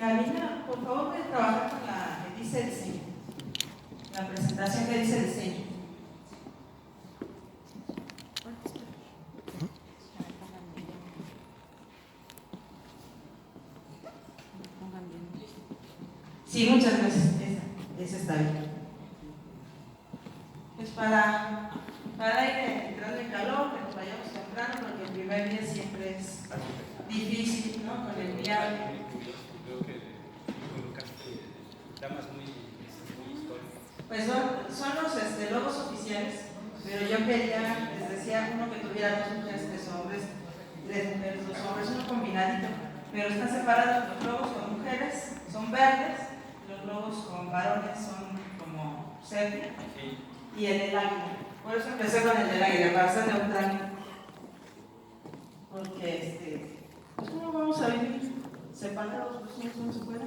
Karina, por favor, voy a trabajar con la que dice diseño. La presentación que dice diseño. Sí, muchas gracias. Esa está bien. Pues para ir entrando en calor, que nos vayamos temprano, porque el primer día siempre es difícil, ¿no? Con el viaje. Creo que colocaste damas muy históricas. Pues son los logos oficiales, pero yo quería, les decía, uno que tuviera 2 mujeres, 3 hombres, 3 mujeres, 2 hombres, uno combinadito, pero están separados los logos con mujeres, son verdes, los logos con varones son como sepia, y el del águila. Por eso empecé con el del águila, para ser neutral, porque pues ¿cómo vamos a vivir separados? Pues no se puede,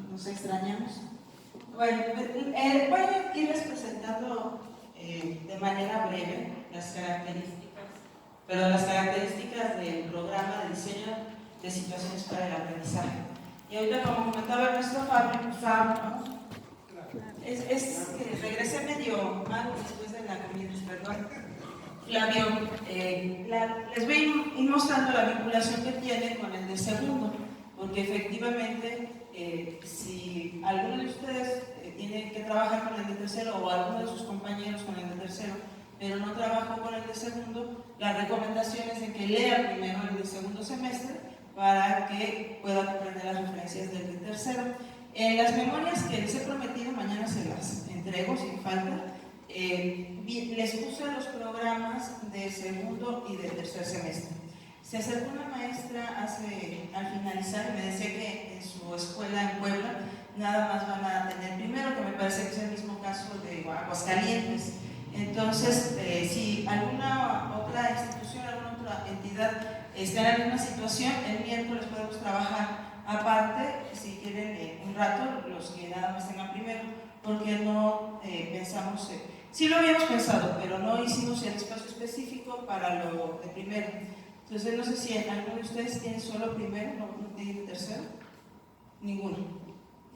nos extrañamos. Bueno, voy a irles presentando de manera breve las características del programa de diseño de situaciones para el aprendizaje. Y ahorita, como comentaba nuestro Fabio, ¿no? Es que regresé medio mal después de la comida, perdón. Flavio, les voy a ir mostrando la vinculación que tiene con el de segundo, porque efectivamente, si alguno de ustedes tiene que trabajar con el de tercero o alguno de sus compañeros con el de tercero, pero no trabajó con el de segundo, la recomendación es de que lea primero el de segundo semestre para que pueda comprender las referencias del de tercero. En las memorias que les he prometido, mañana se las entrego sin falta. Les puse los programas de segundo y de tercer semestre. Se acercó una maestra al finalizar y me decía que en su escuela en Puebla nada más van a tener primero, que me parece que es el mismo caso de Aguascalientes. Entonces, si alguna otra institución, alguna otra entidad está en la misma situación, el miércoles podemos trabajar aparte, si quieren un rato, los que nada más tengan primero, porque no pensamos, sí lo habíamos pensado, pero no hicimos el espacio específico para lo de primero. Entonces no sé si alguno de ustedes tiene solo primero, no tiene tercero, ninguno.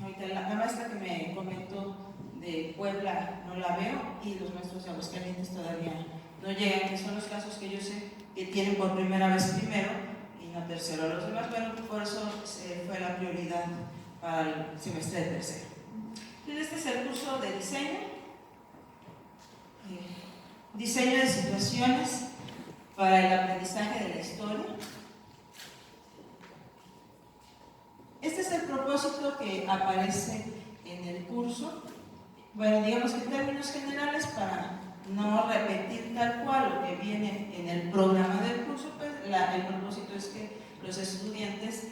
Ahorita la maestra que me comentó de Puebla no la veo y los maestros de Aguascalientes todavía no llegan, que son los casos que yo sé que tienen por primera vez primero y no tercero. Los demás, bueno, por eso fue la prioridad para el semestre de tercero. Entonces, este es el curso de diseño de situaciones para el aprendizaje de la historia. Este es el propósito que aparece en el curso. Bueno, digamos que en términos generales, para no repetir tal cual lo que viene en el programa del curso, pues el propósito es que los estudiantes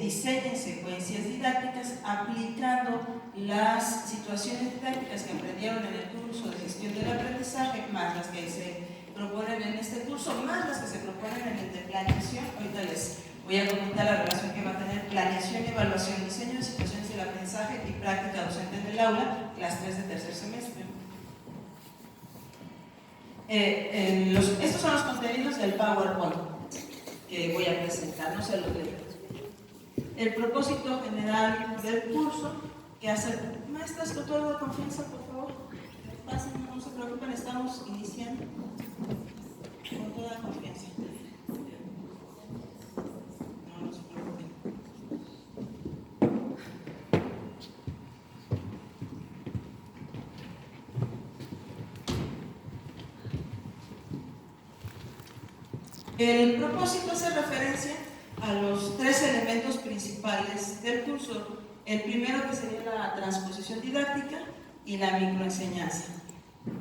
diseñen secuencias didácticas aplicando las situaciones didácticas que aprendieron en el curso de gestión del aprendizaje, más las que se proponen en este curso, más las que se proponen en el de planeación. Ahorita les voy a comentar la relación que va a tener planeación, evaluación, diseño de situaciones del aprendizaje y práctica docente en el aula, las 3 de tercer semestre. Estos son los contenidos del PowerPoint que voy a presentar, no se los leo. El propósito general del curso, que hace maestras con toda la confianza, por favor, pasen, no se preocupen, estamos iniciando con toda confianza. No se preocupen. El propósito hace referencia a los 3 elementos principales del curso. El primero, que sería la transposición didáctica y la microenseñanza.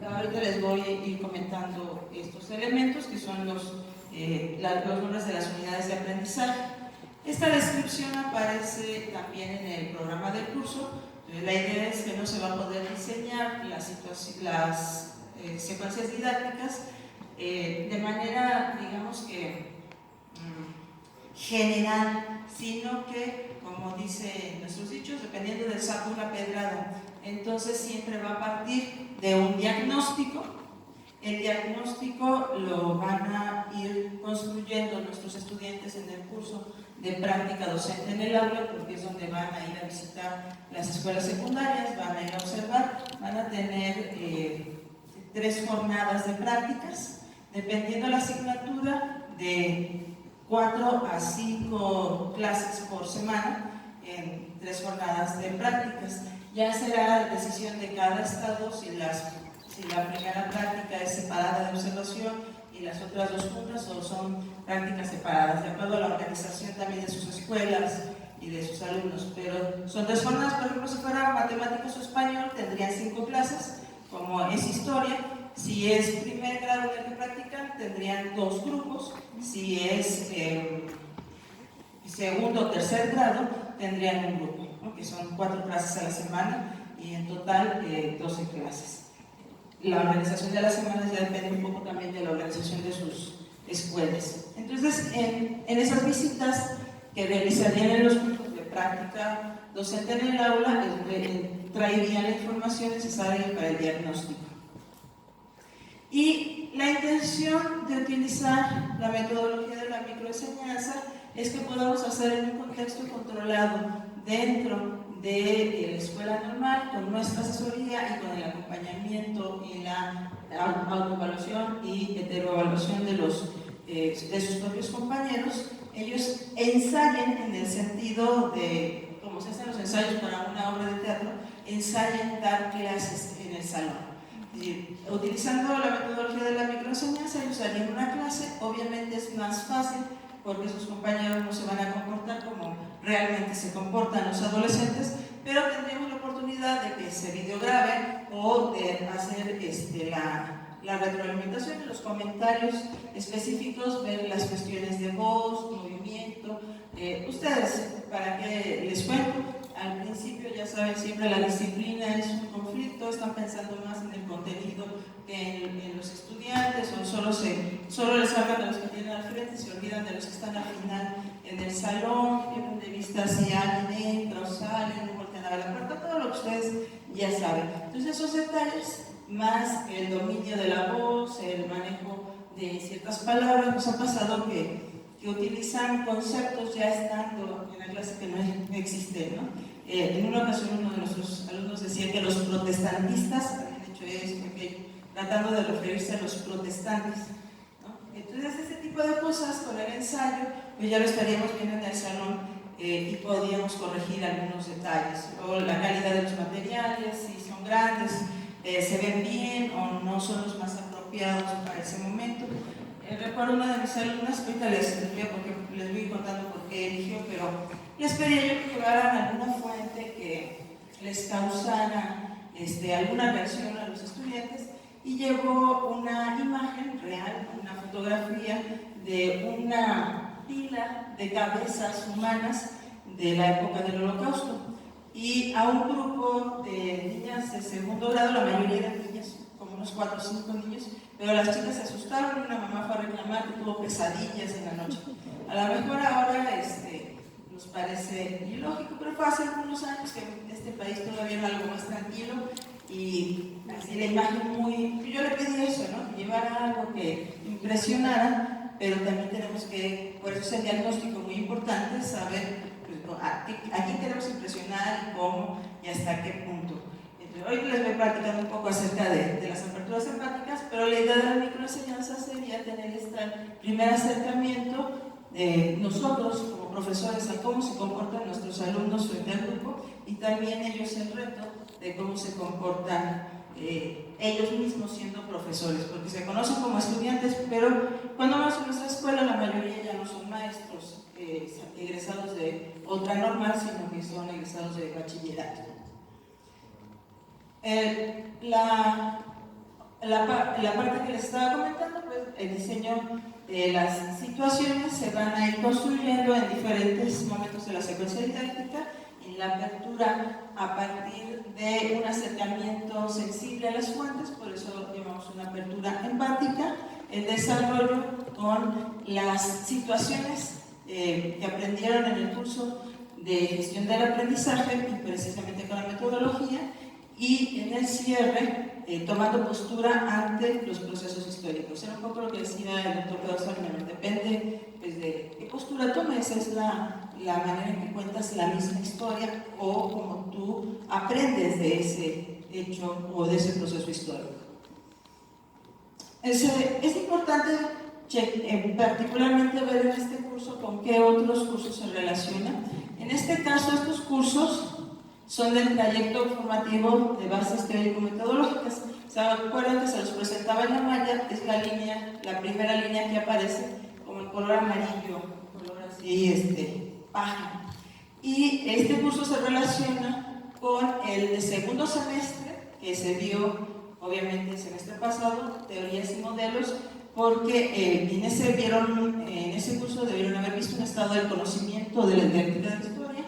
Ahorita les voy a ir comentando estos elementos, que son los nombres de las unidades de aprendizaje. Esta descripción aparece también en el programa del curso. La idea es que no se va a poder diseñar las secuencias didácticas de manera, digamos que general, sino que, como dicen nuestros dichos, dependiendo del sapo una pedrada. Entonces siempre va a partir de un diagnóstico El diagnóstico lo van a ir construyendo nuestros estudiantes en el curso de práctica docente en el aula, porque es donde van a ir a visitar las escuelas secundarias, van a ir a observar, van a tener 3 jornadas de prácticas, dependiendo de la asignatura, de 4 a 5 clases por semana en 3 jornadas de prácticas. Ya será decisión de cada estado si la primera práctica es separada de observación y las otras 2 juntas, o son prácticas separadas, de acuerdo a la organización también de sus escuelas y de sus alumnos. Pero son 3 jornadas. Por ejemplo, si fuera matemáticas o español, tendrían 5 clases, como es historia. Si es primer grado en el que practican, tendrían 2 grupos. Si es segundo o tercer grado, tendrían un grupo, ¿no? Que son 4 clases a la semana y en total 12 clases. La organización de las semanas ya depende un poco también de la organización de sus escuelas. Entonces, en esas visitas que realizarían en los grupos de práctica docente en el aula, traerían la información necesaria para el diagnóstico. Y la intención de utilizar la metodología de la microenseñanza es que podamos hacer en un contexto controlado dentro de la escuela normal, con nuestra asesoría y con el acompañamiento y la autoevaluación y heteroevaluación de sus propios compañeros. Ellos ensayen en el sentido de, como se hacen los ensayos para una obra de teatro, ensayen dar clases en el salón. Utilizando la metodología de la microenseñanza, ellos harían una clase. Obviamente es más fácil porque sus compañeros no se van a comportar como realmente se comportan los adolescentes, pero tendríamos la oportunidad de que se videograbe o de hacer la retroalimentación, los comentarios específicos, ver las cuestiones de voz, movimiento. Ustedes, ¿para qué les cuento? Al principio, ya saben, siempre la disciplina es un conflicto, están pensando más en el contenido que en los estudiantes, o solo les hablan de los que tienen al frente, se olvidan de los que están al final en el salón, pierden de vista si alguien entra o sale, no voltean a ver la puerta, todo lo que ustedes ya saben. Entonces, esos detalles, más el dominio de la voz, el manejo de ciertas palabras, nos ha pasado que utilizan conceptos ya estando en la clase que no existen, ¿no? En una ocasión uno de nuestros alumnos decía que los protestantistas habían hecho esto, aquello, tratando de referirse a los protestantes, ¿no? Entonces, ese tipo de cosas con el ensayo, pues ya lo estaríamos viendo en el salón y podíamos corregir algunos detalles, o la calidad de los materiales, si son grandes, se ven bien o no son los más apropiados para ese momento. Recuerdo una de mis alumnas, ahorita les voy contando por qué eligió, pero les pedía yo que llevaran alguna fuente que les causara alguna reacción a los estudiantes, y llevó una imagen real, una fotografía de una pila de cabezas humanas de la época del Holocausto, y a un grupo de niñas de segundo grado, la mayoría eran niñas, como unos 4 o 5 niños, pero las chicas se asustaron, una mamá fue a reclamar que tuvo pesadillas en la noche. A lo mejor ahora nos parece ilógico, pero fue hace algunos años que en este país todavía era algo más tranquilo, y así la imagen yo le pedí eso, ¿no? Que llevara algo que impresionara, pero también tenemos que, por eso es el diagnóstico muy importante, saber pues, a quién queremos impresionar y cómo y hasta qué punto. Hoy les voy platicando un poco acerca de las aperturas empáticas, pero la idea de la microenseñanza sería tener este primer acercamiento de nosotros como profesores a cómo se comportan nuestros alumnos frente al grupo, y también ellos el reto de cómo se comportan ellos mismos siendo profesores, porque se conocen como estudiantes, pero cuando vamos a nuestra escuela la mayoría ya no son maestros egresados de otra normal, sino que son egresados de bachillerato. La parte que les estaba comentando, pues el diseño de las situaciones se van a ir construyendo en diferentes momentos de la secuencia didáctica, en la apertura a partir de un acercamiento sensible a las fuentes, por eso llamamos una apertura empática, el desarrollo con las situaciones que aprendieron en el curso de gestión del aprendizaje, precisamente con la metodología, y en el cierre tomando postura ante los procesos históricos. Era un poco lo que decía el doctor Pedro Sarmiento, depende pues, de qué postura tomes, es la manera en que cuentas la misma historia o como tú aprendes de ese hecho o de ese proceso histórico. Es importante particularmente ver en este curso con qué otros cursos se relacionan. En este caso, estos cursos son del trayecto formativo de bases teórico-metodológicas. ¿Se acuerdan que se los presentaba en la malla? Es la primera línea que aparece como el color amarillo, color así, página. Y este curso se relaciona con el de segundo semestre, que se dio obviamente el semestre pasado, teorías y modelos, porque en ese curso debieron haber visto un estado del conocimiento de la didáctica de la historia,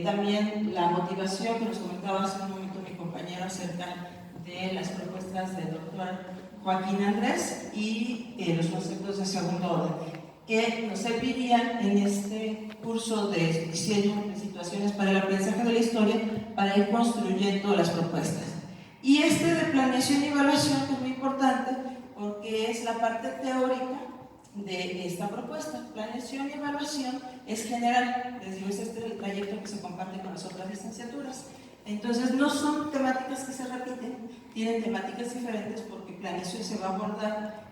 también la motivación que nos comentaba hace un momento mi compañero acerca de las propuestas del doctor Joaquín Andrés y los conceptos de segundo orden, que nos servirían en este curso de diseño de situaciones para el aprendizaje de la historia para ir construyendo las propuestas. Y de planeación y evaluación, que es muy importante porque es la parte teórica de esta propuesta. Planeación y evaluación es general, les digo, es el trayecto que se comparte con las otras licenciaturas. Entonces no son temáticas que se repiten, tienen temáticas diferentes porque planeación se va a abordar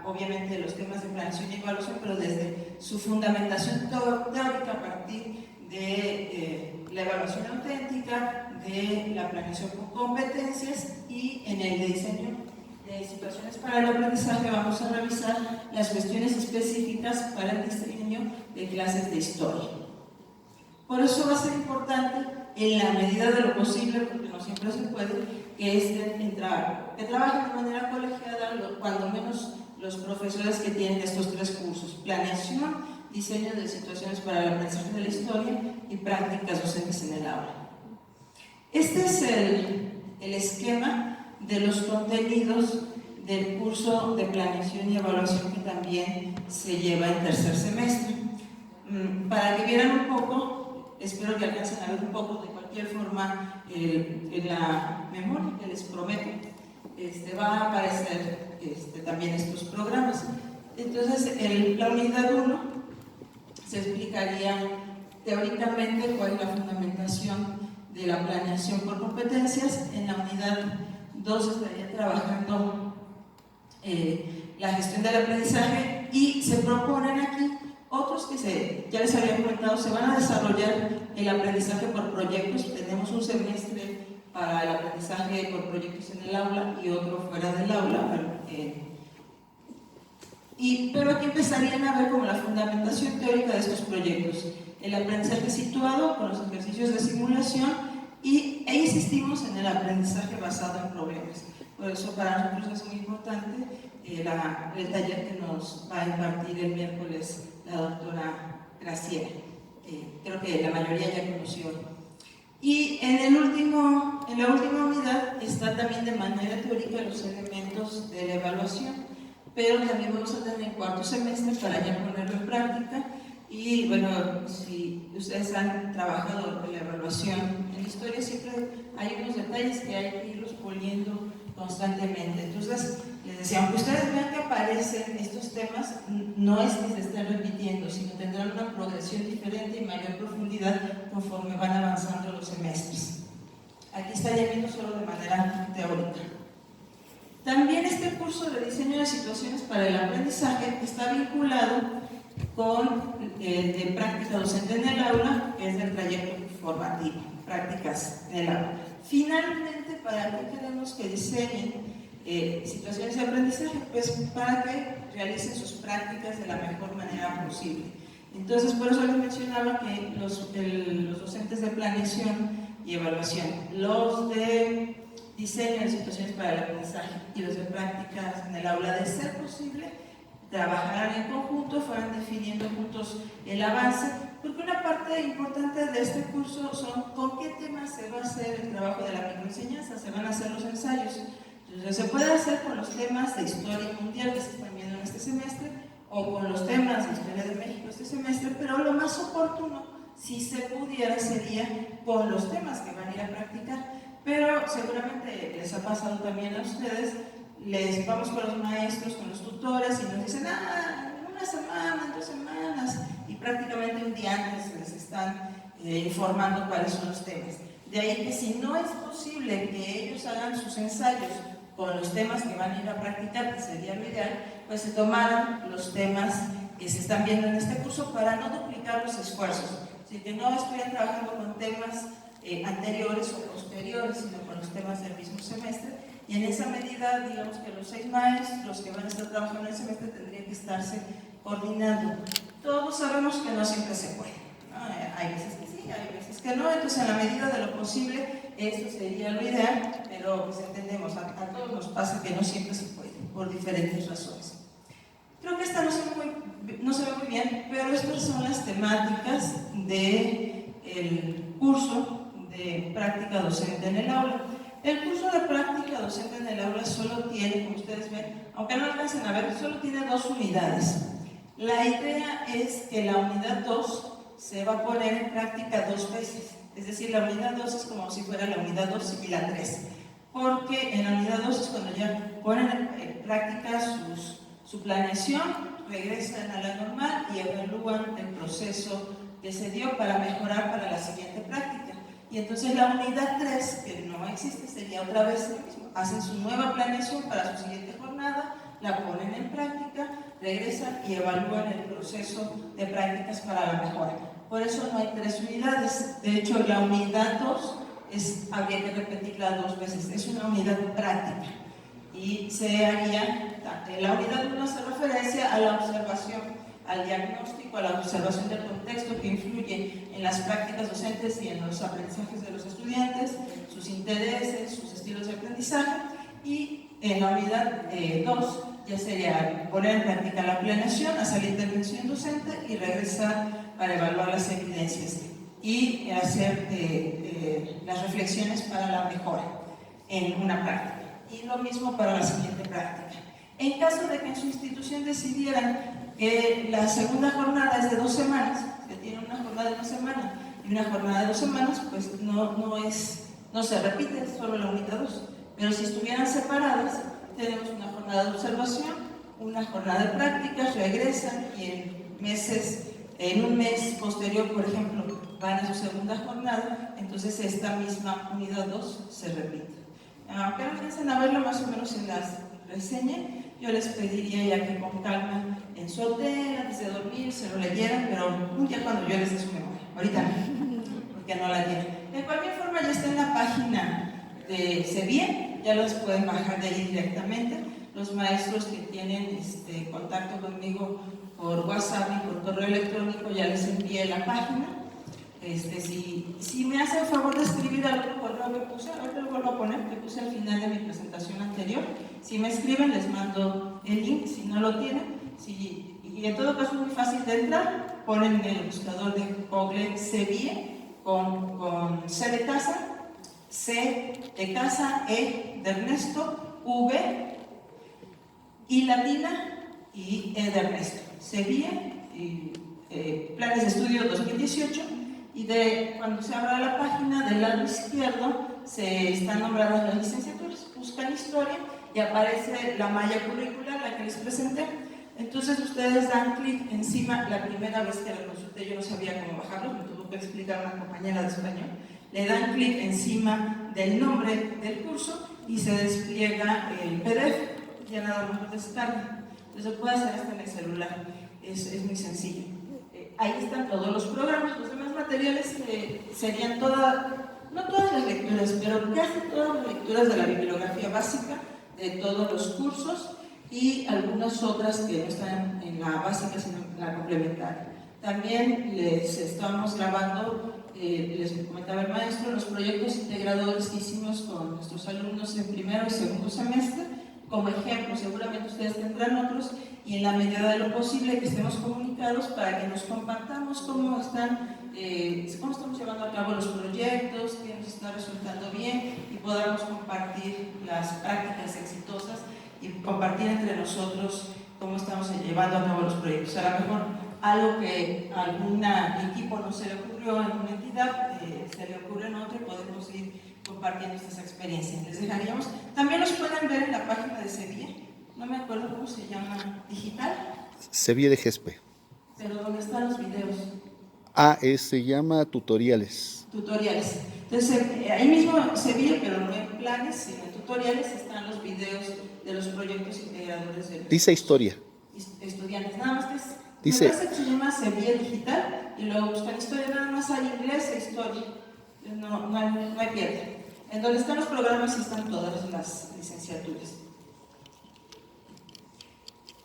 obviamente los temas de planeación y evaluación, pero desde su fundamentación teórica a partir de la evaluación auténtica, de la planeación con competencias, y en el diseño de situaciones para el aprendizaje vamos a revisar las cuestiones específicas para el diseño de clases de historia. Por eso va a ser importante, en la medida de lo posible, porque no siempre se puede, que trabajen de manera colegiada, cuando menos los profesores que tienen estos tres cursos: planeación, diseño de situaciones para el aprendizaje de la historia y prácticas docentes en el aula. Este es el esquema de los contenidos del curso de planeación y evaluación que también se lleva en tercer semestre. Para que vieran un poco, espero que alcancen a ver un poco, de cualquier forma en la memoria que les prometo va a aparecer también estos programas. Entonces, la unidad 1 se explicaría teóricamente cuál es la fundamentación de la planeación por competencias. En la unidad 2 estaría trabajando la gestión del aprendizaje, y se proponen aquí otros que ya les había comentado, se van a desarrollar el aprendizaje por proyectos. Tenemos un semestre para el aprendizaje por proyectos en el aula y otro fuera del aula. Pero aquí empezarían a ver como la fundamentación teórica de estos proyectos, el aprendizaje situado con los ejercicios de simulación, e insistimos en el aprendizaje basado en problemas. Por eso para nosotros es muy importante el taller que nos va a impartir el miércoles la doctora Graciela. Creo que la mayoría ya conoció. Y en la última unidad está también de manera teórica los elementos de la evaluación, pero también vamos a tener en cuarto semestre para ya ponerlo en práctica. Y bueno, si ustedes han trabajado en la evaluación en la historia, siempre hay unos detalles que hay que irlos puliendo constantemente. Entonces, les decía, aunque ustedes vean que aparecen estos temas, no es que se estén repitiendo, sino tendrán una progresión diferente y mayor profundidad conforme van avanzando los semestres. Aquí estaría viendo solo de manera teórica. También este curso de diseño de situaciones para el aprendizaje está vinculado con de práctica docente en el aula, que es del trayecto formativo, prácticas en el aula. Finalmente, ¿para qué queremos que diseñen situaciones de aprendizaje? Pues para que realicen sus prácticas de la mejor manera posible. Entonces, por eso les mencionaba que los docentes de planeación y evaluación, los de diseño de situaciones para el aprendizaje y los de prácticas en el aula, de ser posible, trabajarán en conjunto, fueran definiendo juntos el avance, porque una parte importante de este curso son con qué temas se va a hacer el trabajo de la microenseñanza, se van a hacer los ensayos. Entonces, se puede hacer con los temas de historia mundial que se están viendo en este semestre, o con los temas de historia de México este semestre, pero lo más oportuno si se pudiera sería con los temas que van a ir a practicar, pero seguramente les ha pasado también a ustedes, les vamos con los maestros, con los tutores y nos dicen, una semana, 2 semanas, y prácticamente un día antes les están informando cuáles son los temas. De ahí que si no es posible que ellos hagan sus ensayos con los temas que van a ir a practicar, que sería lo ideal, pues se tomaron los temas que se están viendo en este curso para no duplicar los esfuerzos. Así que no estuvieran trabajando con temas anteriores o posteriores, sino con los temas del mismo semestre. Y en esa medida, digamos que los 6 maestros que van a estar trabajando en el semestre tendrían que estarse coordinando. Todos sabemos que no siempre se puede, ¿no? Hay veces que sí, hay veces que no, entonces en la medida de lo posible, esto sería lo ideal, pero pues entendemos, a todos nos pasa que no siempre se puede, por diferentes razones. Creo que esta no se ve muy bien, pero estas son las temáticas del curso de práctica docente en el aula. El curso de práctica docente en el aula solo tiene, como ustedes ven, aunque no alcancen a ver, solo tiene 2 unidades. La idea es que la unidad 2 se va a poner en práctica 2 veces. Es decir, la unidad 2 es como si fuera la unidad 2 y la 3. Porque en la unidad 2 es cuando ya ponen en práctica su planeación, regresan a la normal y evalúan el proceso que se dio para mejorar para la siguiente práctica. Y entonces la unidad 3, que no existe, sería otra vez lo mismo. Hacen su nueva planeación para su siguiente jornada, la ponen en práctica, regresan y evalúan el proceso de prácticas para la mejora. Por eso no hay 3 unidades. De hecho, la unidad 2 habría que repetirla 2 veces. Es una unidad práctica. Y se haría, la unidad 1 hace referencia a la observación, al diagnóstico, a la observación del contexto que influye en las prácticas docentes y en los aprendizajes de los estudiantes, sus intereses, sus estilos de aprendizaje. Y en la unidad 2 ya sería poner en práctica la planeación, hacer la intervención docente y regresar para evaluar las evidencias y hacer las reflexiones para la mejora en una práctica. Y lo mismo para la siguiente práctica. En caso de que en su institución decidieran que la segunda jornada es de 2 semanas, se tiene una jornada de 1 semana y una jornada de 2 semanas, pues no se repite, es solo la unidad 2. Pero si estuvieran separadas, tenemos una jornada de observación, una jornada de prácticas, regresan y en un mes posterior, por ejemplo, van a su segunda jornada, entonces esta misma unidad 2 se repite. Aunque no alcancen a verlo más o menos en las reseñas, yo les pediría ya que con calma en su hotel, antes de dormir, se lo leyeran, pero un día cuando yo les dé su memoria, ahorita no, porque no la tienen. De cualquier forma ya está en la página de CEBIE, ya los pueden bajar de ahí directamente. Los maestros que tienen contacto conmigo por WhatsApp y por correo electrónico ya les envié la página. Si me hacen favor de escribir algún correo que puse, ahorita lo vuelvo a poner, que puse al final de mi presentación anterior. Si me escriben, les mando el link, si no lo tienen. Y en todo caso es muy fácil de entrar, ponen en el buscador de Google CEBIE con C de casa, C de casa, E de Ernesto, V y latina y E de Ernesto. CEBIE, Planes de Estudio 2018. Y cuando se abra la página, del lado izquierdo están nombradas las licenciaturas, buscan historia y aparece la malla curricular, la que les presenté. Entonces ustedes dan clic encima. La primera vez que lo consulté yo no sabía cómo bajarlo, me tuvo que explicar una compañera de español. Le dan clic encima del nombre del curso y se despliega el PDF, ya nada más lo descarga. Entonces se puede hacer hasta en el celular, es muy sencillo. Ahí están todos los programas, los demás materiales serían no todas las lecturas, pero casi todas las lecturas de la bibliografía básica de todos los cursos y algunas otras que no están en la básica sino en la complementaria. También les estamos grabando, les comentaba el maestro, los proyectos integradores que hicimos con nuestros alumnos en primero y segundo semestre. Como ejemplo, seguramente ustedes tendrán otros y en la medida de lo posible que estemos comunicados para que nos compartamos cómo estamos llevando a cabo los proyectos, qué nos está resultando bien y podamos compartir las prácticas exitosas y compartir entre nosotros cómo estamos llevando a cabo los proyectos. A lo mejor algo que a algún equipo no se le ocurrió en una entidad, se le ocurre en otro y podemos ir compartiendo estas experiencias. Les dejaríamos, también los pueden ver en la página de Sevilla, no me acuerdo cómo se llama, digital. Sevilla de Gespe. Pero ¿dónde están los videos? Se llama tutoriales. Tutoriales. Entonces, ahí mismo Sevilla, pero no en planes, sino en tutoriales, están los videos de los proyectos integradores de Dice historia. estudiantes. Nada más que Dice, me parece que se llama Sevilla Digital y luego buscan historia, nada más hay inglés e historia. No hay pierde. En donde están los programas están todas las licenciaturas.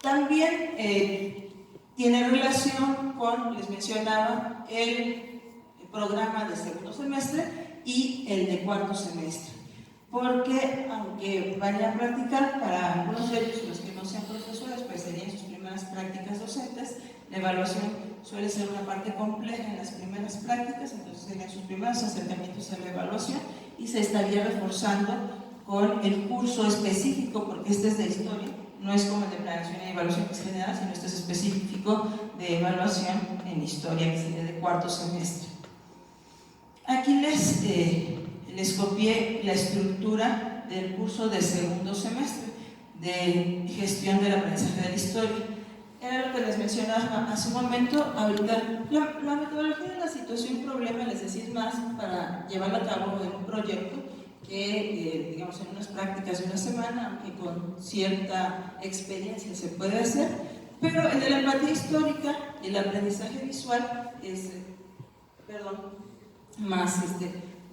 También tiene relación con, les mencionaba, el programa de segundo semestre y el de cuarto semestre. Porque, aunque vayan a practicar, para algunos de ellos, los que no sean profesores, pues serían sus primeras prácticas docentes, la evaluación suele ser una parte compleja en las primeras prácticas, entonces serían sus primeros acercamientos a la evaluación y se estaría reforzando con el curso específico, porque este es de historia, no es como el de planeación y evaluación que es general, sino este es específico de evaluación en historia, que sería de cuarto semestre. Aquí les copié la estructura del curso de segundo semestre de gestión del aprendizaje de la historia. Era lo que les mencionaba hace un momento. Ahorita, la metodología de la situación problema, les decía, es más para llevarlo a cabo en un proyecto que, digamos, en unas prácticas de una semana, aunque con cierta experiencia se puede hacer, pero el de la empatía histórica y el aprendizaje visual es,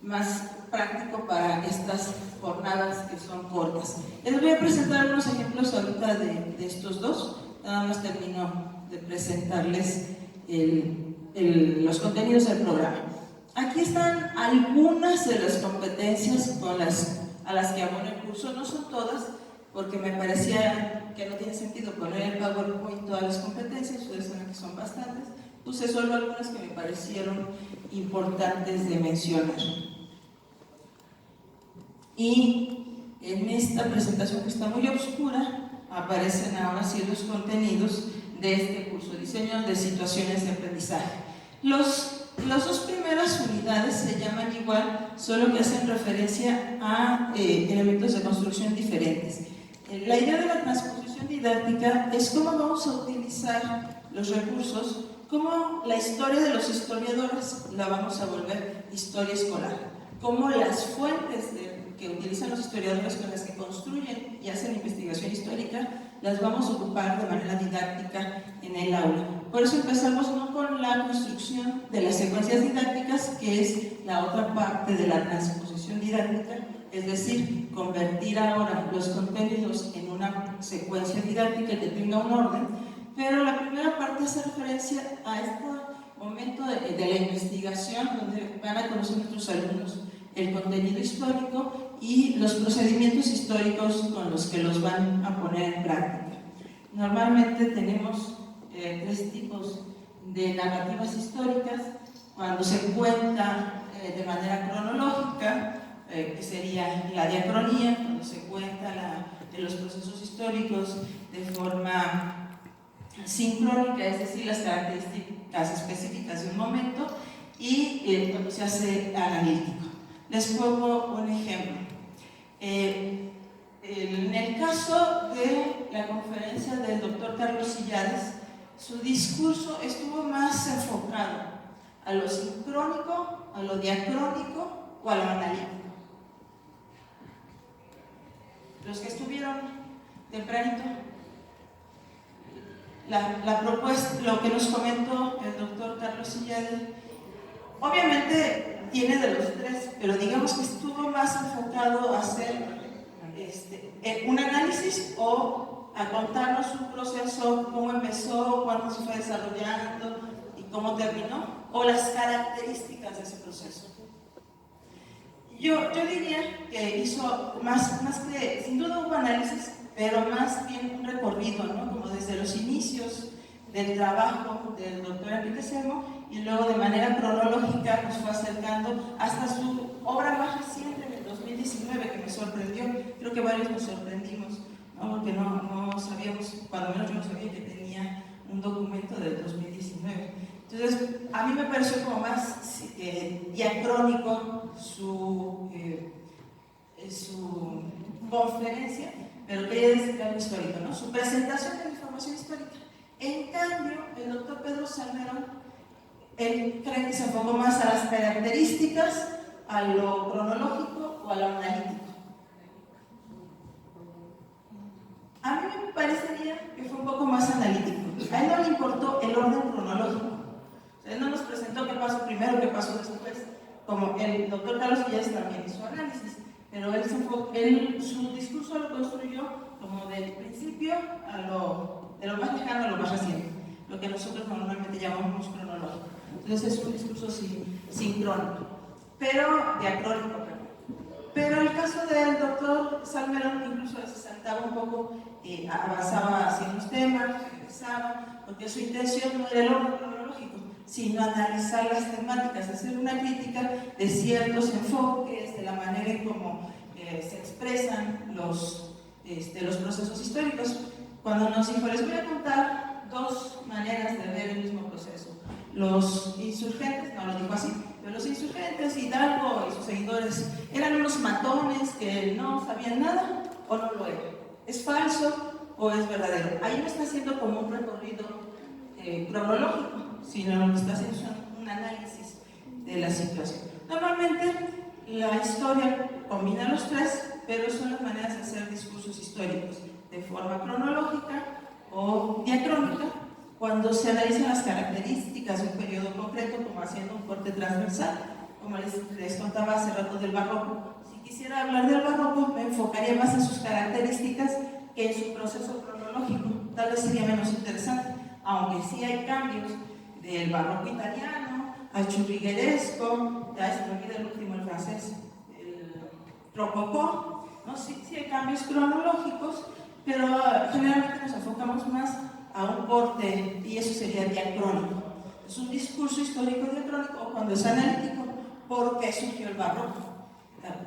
más práctico para estas jornadas que son cortas. Les voy a presentar unos ejemplos ahorita de estos dos. Nada más termino de presentarles los contenidos del programa. Aquí están algunas de las competencias a las que abona el curso. No son todas, porque me parecía que no tiene sentido poner en PowerPoint todas las competencias. Ustedes saben que son bastantes. Puse solo algunas que me parecieron importantes de mencionar. Y en esta presentación, que está muy oscura, aparecen ahora sí los contenidos de este curso, diseño de situaciones de aprendizaje. Las dos primeras unidades se llaman igual, solo que hacen referencia a elementos de construcción diferentes. La idea de la transposición didáctica es cómo vamos a utilizar los recursos, cómo la historia de los historiadores la vamos a volver historia escolar, cómo las fuentes que utilizan los historiadores con las que construyen y hacen investigación histórica las vamos a ocupar de manera didáctica en el aula. Por eso empezamos no con la construcción de las secuencias didácticas, que es la otra parte de la transposición didáctica, es decir, convertir ahora los contenidos en una secuencia didáctica que tenga un orden, pero la primera parte hace referencia a este momento de la investigación, donde van a conocer nuestros alumnos el contenido histórico y los procedimientos históricos con los que los van a poner en práctica. Normalmente tenemos tres tipos de narrativas históricas: cuando se cuenta de manera cronológica, que sería la diacronía, cuando se cuenta los procesos históricos de forma sincrónica, es decir, las características específicas de un momento, y cuando se hace analítico. Les pongo un ejemplo. En el caso de la conferencia del doctor Carlos Sillares, su discurso estuvo más enfocado a lo sincrónico, a lo diacrónico o a lo analítico. Los que estuvieron tempranito, la propuesta, lo que nos comentó el doctor Carlos Sillares, obviamente tiene de los tres, pero digamos que estuvo más enfocado a hacer un análisis o a contarnos un proceso, cómo empezó, cuándo se fue desarrollando y cómo terminó, o las características de ese proceso. Yo diría que hizo más que, sin duda hubo análisis, pero más bien un recorrido, ¿no? Como desde los inicios del trabajo del doctor Enrique Semo, y luego de manera cronológica nos fue acercando hasta su obra más reciente en el 2019, que me sorprendió. Creo que varios nos sorprendimos, ¿no? Porque no sabíamos, cuando menos yo no sabía que tenía un documento del 2019. Entonces, a mí me pareció como más diacrónico su conferencia, pero quería decir algo histórico, ¿no? Su presentación de la información histórica. En cambio, el doctor Pedro Salmerón, él cree que se enfocó más a las características, a lo cronológico o a lo analítico. A mí me parecería que fue un poco más analítico. A él no le importó el orden cronológico. O sea, él no nos presentó qué pasó primero, qué pasó después, como el doctor Carlos Villas también hizo análisis, pero su discurso lo construyó como del principio de lo más lejano a lo más reciente, lo que nosotros normalmente llamamos cronológico. Entonces es un discurso sincrónico, pero diacrónico. Pero el caso del doctor Salmerón incluso se saltaba un poco, avanzaba hacia los temas, regresaba, porque su intención no era el orden cronológico, sino analizar las temáticas, hacer una crítica de ciertos enfoques, de la manera en cómo se expresan los procesos históricos. Cuando nos dijo, les voy a contar dos maneras de ver el mismo proceso. Los insurgentes, no lo dijo así, pero los insurgentes, Hidalgo y sus seguidores, eran unos matones que no sabían nada o no lo eran. ¿Es falso o es verdadero? Ahí no está haciendo como un recorrido cronológico, sino lo que está haciendo es un análisis de la situación. Normalmente la historia combina los tres, pero son las maneras de hacer discursos históricos de forma cronológica o diacrónica, cuando se analizan las características de un periodo concreto, como haciendo un corte transversal, como les contaba hace rato del barroco. Si quisiera hablar del barroco, me enfocaría más en sus características que en su proceso cronológico. Tal vez sería menos interesante, aunque sí hay cambios del barroco italiano al churrigueresco, ya se me olvida el último, el francés, el rococó, ¿no? Sí hay cambios cronológicos, pero generalmente nos enfocamos más a un corte, y eso sería diacrónico. Es un discurso histórico diacrónico, o cuando es analítico, ¿por qué surgió el barroco?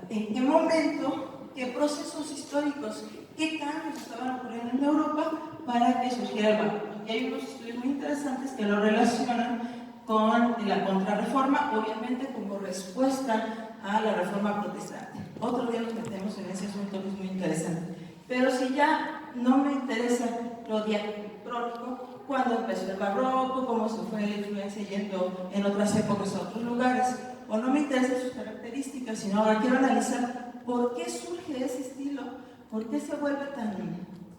¿En qué momento, qué procesos históricos, qué cambios estaban ocurriendo en Europa para que surgiera el barroco? Y hay unos estudios muy interesantes que lo relacionan con la contrarreforma, obviamente como respuesta a la reforma protestante. Otro día nos metemos en ese asunto que es muy interesante. Pero si ya no me interesa lo diacrónico, cuándo empezó el barroco, cómo se fue la influencia yendo en otras épocas a otros lugares, o no me interesan sus características, sino ahora quiero analizar por qué surge ese estilo, por qué se vuelve tan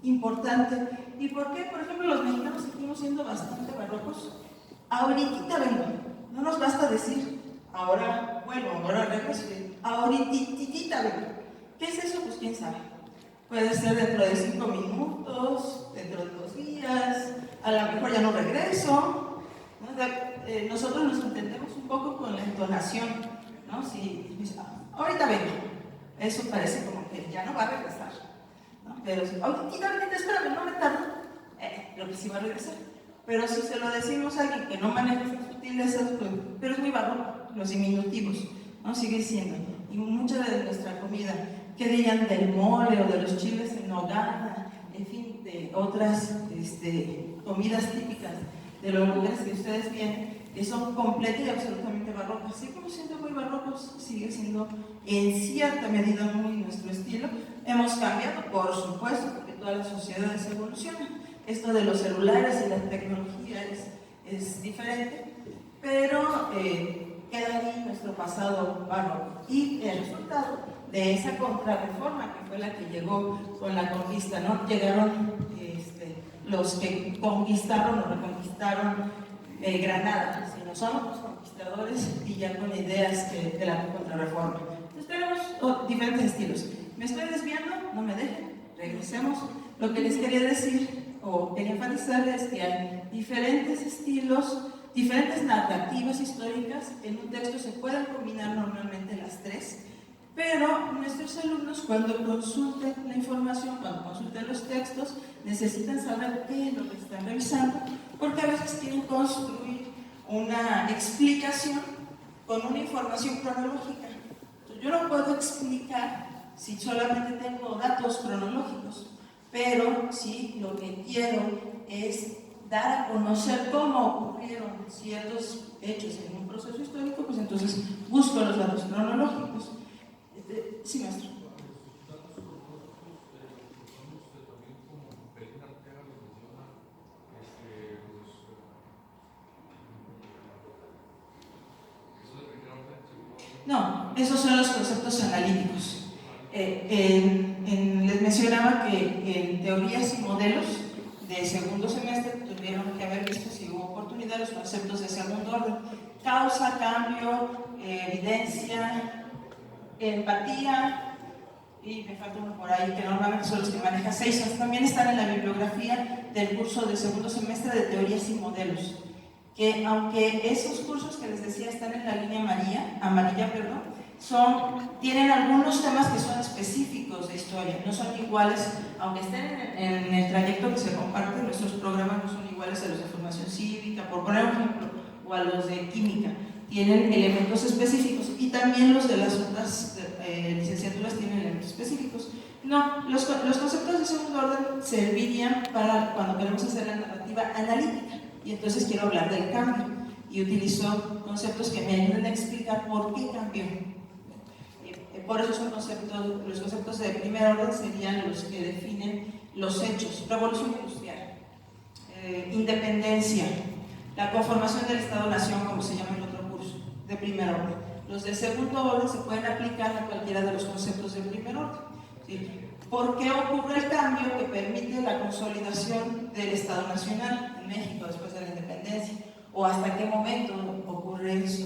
importante y por qué, por ejemplo, los mexicanos seguimos siendo bastante barrocos. Ahorita vengo, no nos basta decir ahora vuelvo, ahora regreso, ahorita vengo. ¿Qué es eso? Pues quién sabe. Puede ser dentro de 5 minutos, dentro de 2 días, a lo mejor ya no regreso. ¿No? Nosotros nos entendemos un poco con la entonación, ¿no? Si dice, ahorita vengo, eso parece como que ya no va a regresar, ¿no? Pero si, ahorita, espérame, no me tardo, lo que sí va a regresar. Pero si se lo decimos a alguien que no maneja esas sutilezas, pues, pero es muy barroco, los diminutivos, ¿no? Sigue siendo. Y mucha de nuestra comida, ¿qué dirían del mole o de los chiles en nogada? En fin, de otras comidas típicas de los lugares que ustedes vienen, que son completamente y absolutamente barrocos. Seguimos siendo muy barrocos, sigue siendo en cierta medida muy nuestro estilo. Hemos cambiado, por supuesto, porque todas las sociedades evolucionan. Esto de los celulares y la tecnología es diferente, pero queda ahí nuestro pasado barroco. Y el resultado de esa contrarreforma, que fue la que llegó con la conquista, ¿no? Llegaron los que conquistaron o reconquistaron Granada, sino somos los conquistadores y ya con ideas de la contrarreforma. Entonces tenemos diferentes estilos. Me estoy desviando, no me dejen, regresemos. Lo que les quería decir o quería enfatizar es que hay diferentes estilos, diferentes narrativas históricas. En un texto se pueden combinar normalmente las tres, pero nuestros alumnos, cuando consulten la información, cuando consulten los textos, necesitan saber qué es lo que están revisando, porque a veces quieren construir una explicación con una información cronológica. Entonces, yo no puedo explicar si solamente tengo datos cronológicos, pero sí lo que quiero es dar a conocer cómo ocurrieron ciertos hechos en un proceso histórico, pues entonces busco los datos cronológicos. Sí, maestro. No, esos son los conceptos analíticos. Les mencionaba que en teorías y modelos de segundo semestre tuvieron que haber visto, si hubo oportunidad, los conceptos de segundo orden: causa, cambio, evidencia, empatía, y me falta uno por ahí que normalmente son los que maneja Seixas. También están en la bibliografía del curso de segundo semestre de teorías y modelos, que aunque esos cursos que les decía están en la línea amarilla, tienen algunos temas que son específicos de historia, no son iguales, aunque estén en el trayecto que se comparte. Nuestros programas no son iguales a los de formación cívica, por poner un ejemplo, o a los de química. Tienen elementos específicos, y también los de las otras licenciaturas tienen elementos específicos. No, los conceptos de segundo orden servirían para cuando queremos hacer la narrativa analítica, y entonces quiero hablar del cambio, y utilizo conceptos que me ayuden a explicar por qué cambió. Por eso son los conceptos de primer orden serían los que definen los hechos: revolución industrial, independencia, la conformación del Estado-Nación, como se llama en otro curso, de primer orden. Los de segundo orden se pueden aplicar a cualquiera de los conceptos de primer orden. ¿Sí? ¿Por qué ocurre el cambio que permite la consolidación del Estado Nacional en México después de la independencia? ¿O hasta qué momento ocurre eso?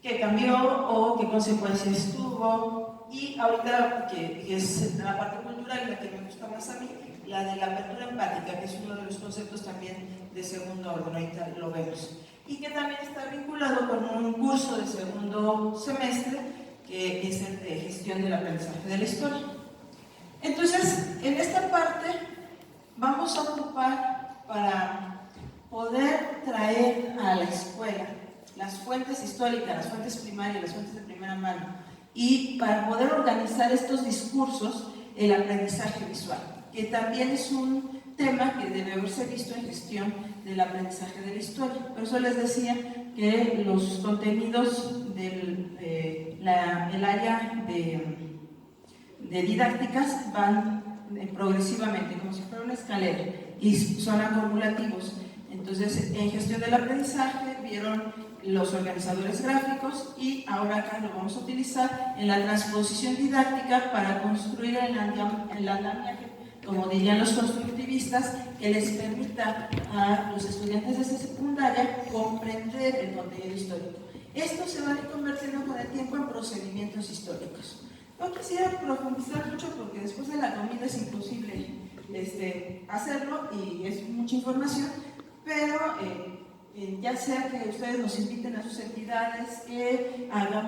¿Qué cambió o qué consecuencias tuvo? Y ahorita, que es la parte cultural, la que me gusta más a mí, la de la apertura empática, que es uno de los conceptos también de segundo orden, ahorita lo vemos. Y que también está vinculado con un curso de segundo semestre, que es el de gestión del aprendizaje de la historia. Entonces, en esta parte vamos a ocupar para poder traer a la escuela las fuentes históricas, las fuentes primarias, las fuentes de primera mano, y para poder organizar estos discursos, el aprendizaje visual, que también es un tema que debe haberse visto en gestión del aprendizaje de la historia. Por eso les decía que los contenidos del el área de didácticas van progresivamente, como si fuera una escalera, y son acumulativos. Entonces, en gestión del aprendizaje vieron los organizadores gráficos, y ahora acá lo vamos a utilizar en la transposición didáctica para construir el andamiaje, como dirían los constructivistas, que les permita a los estudiantes de secundaria comprender el contenido histórico. Esto se va a ir convirtiendo con el tiempo en procedimientos históricos. No quisiera profundizar mucho porque después de la comida es imposible hacerlo, y es mucha información, pero ya sea que ustedes nos inviten a sus entidades, que hagamos